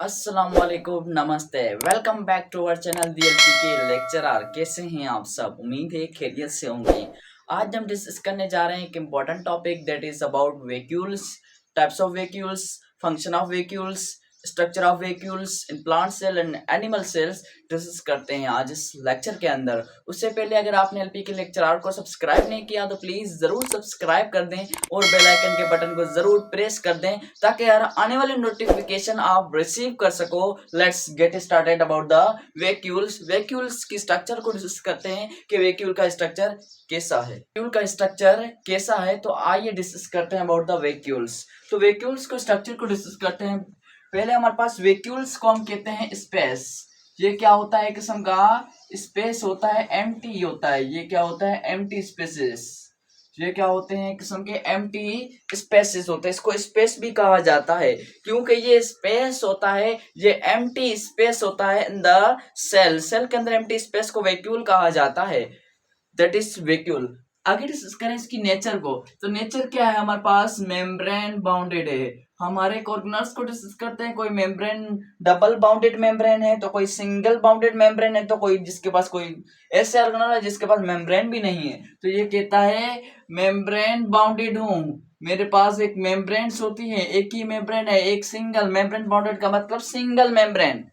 अस्सलाम वालेकुम, नमस्ते। Welcome back to our channel DLP के लेक्चरर। कैसे हैं आप सब? उम्मीद है खैरियत से होंगे। आज हम डिस्कस करने जा रहे हैं एक important topic that is about vacuoles, types of vacuoles, function of vacuoles, structure of vacuoles in plant cell and animal cells discuss करते हैं आज इस लेक्चर के अंदर। उससे पहले अगर आपने एलपी के लेक्चरर को सब्सक्राइब नहीं किया तो प्लीज जरूर सब्सक्राइब कर दें और बेल आइकन के बटन को जरूर प्रेस कर दें ताकि हर आने वाली नोटिफिकेशन आप रिसीव कर सको। Let's get started about the vacuoles. Vacuoles की स्ट्रक्चर को डिस्कस करते हैं कि वैक्यूल का स्ट्रक्चर कैसा है। वैक्यूल का स्ट्रक्चर कैसा है तो आइए डिस्कस करते हैं अबाउट द वैक्यूल्स। तो वैक्यूल्स को स्ट्रक्चर को डिस्कस करते हैं। पहले हमारे पास वैक्यूल्स को हम कहते हैं स्पेस। ये क्या होता है? किस्म का स्पेस होता है, एम्प्टी होता है। ये क्या होता है? Empty spaces. ये क्या होते हैं? किस्म के एम्प्टी स्पेसेस होते हैं। इसको स्पेस भी कहा जाता है क्योंकि ये स्पेस होता है, ये एम्प्टी स्पेस होता है इन द सेल। सेल के अंदर एम्प्टी स्पेस को वैक्यूल कहा जाता है, दैट इज वैक्यूल। आगे डिस्कस करें इसकी नेचर को। तो नेचर क्या है? हमारे पास मेम्ब्रेन बाउंडेड है। हमारे ऑर्गेनल्स को डिस्कस करते हैं। कोई मेम्ब्रेन डबल बाउंडेड मेम्ब्रेन है तो कोई सिंगल बाउंडेड मेम्ब्रेन है, तो कोई जिसके पास कोई ऐसे ऑर्गेनल है जिसके पास मेम्ब्रेन भी नहीं है तो ये कहता है मेम्ब्रेन बाउंडेड हूं। मेरे पास एक मेम्ब्रेन्स होती है, एक ही मेम्ब्रेन है, एक सिंगल मेम्ब्रेन बाउंडेड का मतलब single membrane,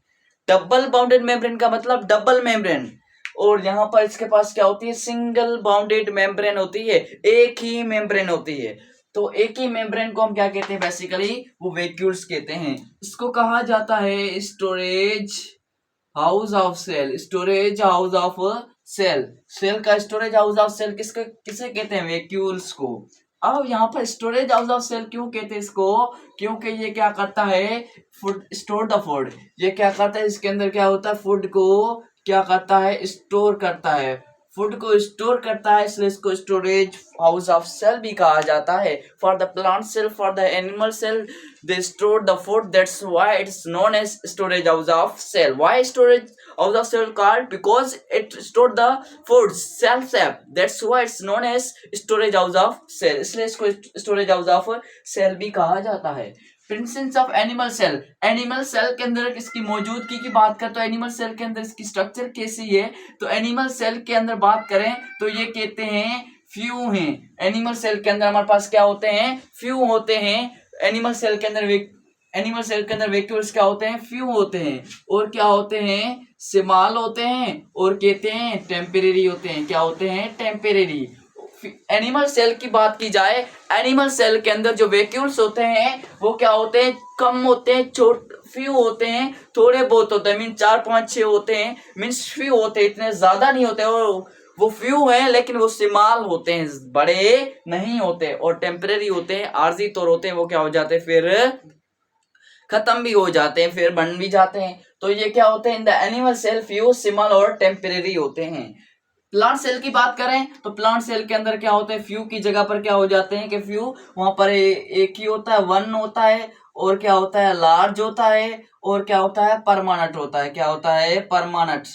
double bounded membrane का मतलब डबल मेम्ब्रेन। और यहाँ पर इसके पास क्या होती है? सिंगल बाउंडेड मेम्ब्रेन होती है, एक ही मेम्ब्रेन होती है। तो एक ही मेम्ब्रेन को हम क्या कहते हैं? बेसिकली वो वैक्यूल्स कहते हैं। इसको कहा जाता है storage house of cell. Storage house of cell. Cell का स्टोरेज हाउस ऑफ सेल किसके किसे कहते हैं? वैक्यूल्स को। अब यहाँ पर स्टोरेज हाउस ऑफ सेल क्यों कहते हैं इसको? क्योंकि ये क्या करता है? Food store the food. ये क्या करता है? इसके अंदर क्या होता है? फूड को क्या करता है? स्टोर करता है। फूड को स्टोर करता है, इसलिए इसको स्टोरेज हाउस ऑफ सेल भी कहा जाता है। For the plant cell, for the animal cell, they store the food. That's why it's known as storage house of cell. Why storage house of cell called? Because it stored the food cell sap. That's why it's known as storage house of cell. इसलिए इसको storage house of cell भी कहा जाता है। Princess of animal cell. Animal cell के अंदर इसकी मौजूदगी की बात करें तो एनिमल सेल के अंदर इसकी स्ट्रक्चर कैसी है? तो एनिमल सेल के अंदर बात करें तो ये कहते हैं फ्यू हैं। एनिमल सेल के अंदर हमारे पास क्या होते हैं? फ्यू होते हैं। एनिमल सेल के अंदर वैक्यूल्स क्या होते हैं? फ्यू होते हैं। और क्या होते हैं? स्मॉल होते हैं और कहते हैं टेम्परेरी होते हैं। क्या होते हैं? टेम्परेरी। एनिमल सेल की बात की जाए, एनिमल सेल के अंदर जो वैक्यूल्स होते हैं वो क्या होते हैं? कम होते हैं, फ्यू होते हैं, थोड़े बहुत होते हैं। मीन 4 5 6 होते हैं, मीन्स फ्यू होते हैं, इतने ज्यादा नहीं होते। वो फ्यू हैं लेकिन वो स्मॉल होते हैं, बड़े नहीं होते। और टेम्परेरी होते हैं, आर्जी तौर होते हैं। वो क्या हो जाते हैं? फिर खत्म भी हो जाते हैं, फिर बन भी जाते हैं। तो ये क्या होते हैं? In the animal cell few, small और टेम्परेरी होते हैं। प्लांट सेल की बात करें तो प्लांट सेल के अंदर क्या होता है? फ्यू की जगह पर क्या हो जाते हैं कि फ्यू वहां पर एक ही होता है, वन होता है। और क्या होता है? लार्ज होता है। और क्या होता है? परमानेंट होता है। क्या होता है? परमानेंट,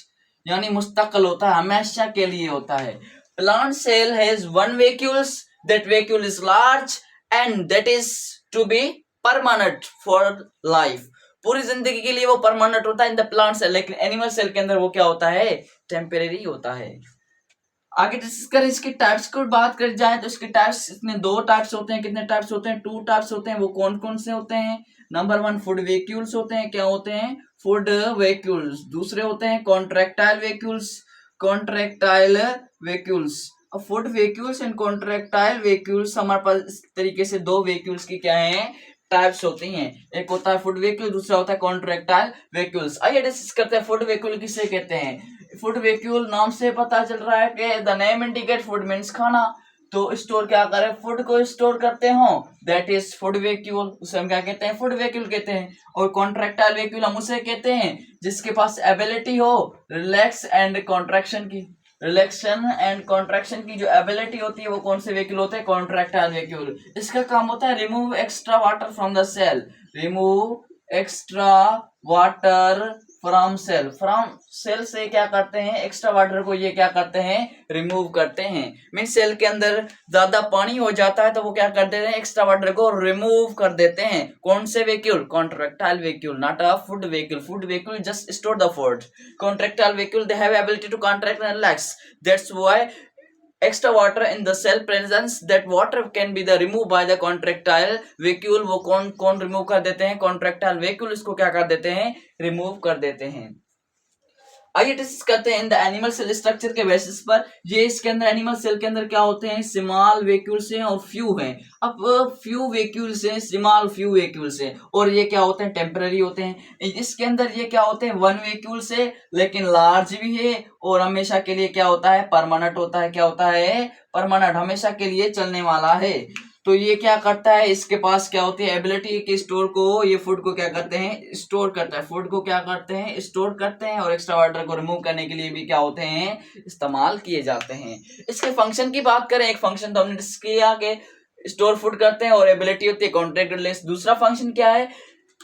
यानी मुस्तकिल होता है, हमेशा के लिए होता है। Plant cell has one vacuoles, that vacuole is large and that is to be permanent for life. पूरी जिंदगी के लिए वो परमानेंट होता है इन द प्लांट सेल। लेकिन एनिमल सेल के अंदर वो क्या होता है? टेम्परेरी होता है। आगे डिस्कस करें इसके टाइप्स को बात कर जाए तो इसके टाइप्स इतने 2 टाइप्स होते हैं। कितने टाइप्स होते हैं? 2 टाइप्स होते हैं। वो कौन कौन से होते हैं? नंबर 1 फूड वैक्यूल्स होते हैं। क्या होते हैं? Food vacuoles. दूसरे होते हैं कॉन्ट्रैक्टाइल वैक्यूल्स। Contractile vacuoles. अब food vacuoles and contractile vacuoles, हमारे पास इस तरीके से 2 वैक्यूल्स की क्या है? टाइप्स होती हैं। एक होता है फूड वैक्यूल, दूसरा होता है कॉन्ट्रैक्टाइल वैक्यूल्स। आइए डिस्कस करते हैं फूड वैक्यूल किसे कहते हैं। फूड वैक्यूल नाम से पता चल रहा है कि the name indicate food means खाना। तो स्टोर क्या करे? फूड को स्टोर करते हो, दैट इज फूड वैक्यूल। उसे हम क्या कहते हैं? फूड वैक्यूल कहते हैं। और कॉन्ट्रैक्टाइल वैक्यूल हम उसे कहते हैं जिसके पास एबिलिटी हो रिलैक्स एंड कॉन्ट्रैक्शन की। रिलैक्शन एंड कॉन्ट्रैक्शन की जो एबिलिटी होती है वो कौन से वैक्यूल होते हैं? Contractile vacuole. इसका काम होता है remove extra water from the cell. Remove extra water from cell से क्या करते हैं, एक्स्ट्रा वाटर को ये क्या करते हैं, रिमूव करते हैं। मीन सेल के अंदर ज्यादा पानी हो जाता है तो वो क्या कर देते हैं, एक्स्ट्रा वाटर को रिमूव कर देते हैं। कौन से vacuole, contractile vacuole, not a food vacuole. Food vacuole just store the food, contractile vacuole they have ability to contract and relax, that's why extra water in the cell presence, that water can be the removed by the contractile vacuole। वो कौन कौन remove कर देते हैं, contractile vacuole इसको क्या कर देते हैं, रिमूव कर देते हैं। आइए डिस्कस करते हैं in the animal cell structure के बेसिस पर। ये इसके अंदर एनिमल सेल के अंदर क्या होते हैं, स्मॉल वैक्यूल्स हैं और फ्यू हैं। अब फ्यू वैक्यूल्स हैं, स्मॉल फ्यू वैक्यूल्स हैं, और ये क्या होते हैं, टेम्पररी होते हैं। इसके अंदर ये क्या होते हैं, वन वैक्यूल्स है लेकिन लार्ज भी है, और हमेशा के लिए क्या होता है, परमानेंट होता है। क्या होता है, परमानेंट, हमेशा के लिए चलने वाला है। तो ये क्या करता है, इसके पास क्या होती है, एबिलिटी कि स्टोर को, ये फूड को क्या करते हैं, स्टोर करता है। फूड को क्या करते हैं, स्टोर करते हैं, और एक्स्ट्रा वाटर को रिमूव करने के लिए भी क्या होते हैं, इस्तेमाल किए जाते हैं। इसके फंक्शन की बात करें, एक फंक्शन तो हमने डिस्कस किया कि स्टोर फूड करते हैं और एबिलिटी होती है कॉन्ट्रैक्ट रिलीज। दूसरा फंक्शन क्या है,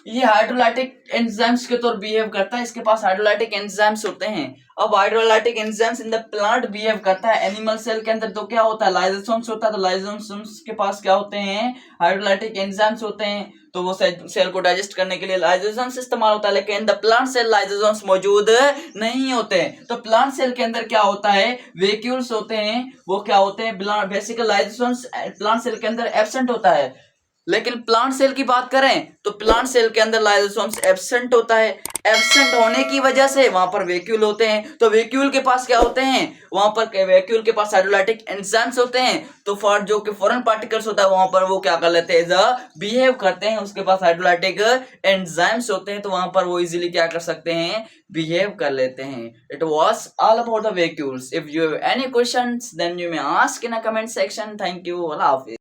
ये हाइड्रोलाइटिक एंजाइम्स के तौर बिहेव करता है। इसके पास हाइड्रोलाइटिक एंजाइम्स होते हैं। अब hydrolytic enzymes in the plant behave करता है। एनिमल सेल के अंदर तो क्या होता है, लाइसोसोम्स होता है, तो लाइसोसोम्स के पास क्या होते हैं, हाइड्रोलाइटिक एंजाइम्स होते हैं। तो वो सेल को डाइजेस्ट करने के लिए लाइसोसोम्स इस्तेमाल होता है, लेकिन द प्लांट सेल लाइसोसोम्स मौजूद नहीं होते हैं। तो प्लांट सेल के अंदर क्या होता है, वैक्यूल्स होते हैं, वो क्या होते हैं, बेसिकली लाइसोसोम्स प्लांट सेल के अंदर एब्सेंट होता है। लेकिन प्लांट सेल की बात करें तो प्लांट सेल के अंदर लाइसोसोम्स एब्सेंट होता है। एब्सेंट होने की वजह से वहां पर वैक्यूल होते हैं। तो वैक्यूल के पास क्या होते हैं, वहां पर वैक्यूल के पास हाइड्रोलाइटिक एंजाइम्स होते हैं। तो फॉर जो कि फॉरेन पार्टिकल्स होता है, वहां पर वो क्या कर लेते हैं, बिहेव करते हैं। उसके पास हाइड्रोलाइटिक एंजाइम्स होते हैं, तो वहां पर वो इजीली क्या कर सकते हैं, बिहेव कर लेते हैं। It was all about the vacuoles. If you have any questions then you may ask in a comment section. Thank you, अल्लाह हाफिज।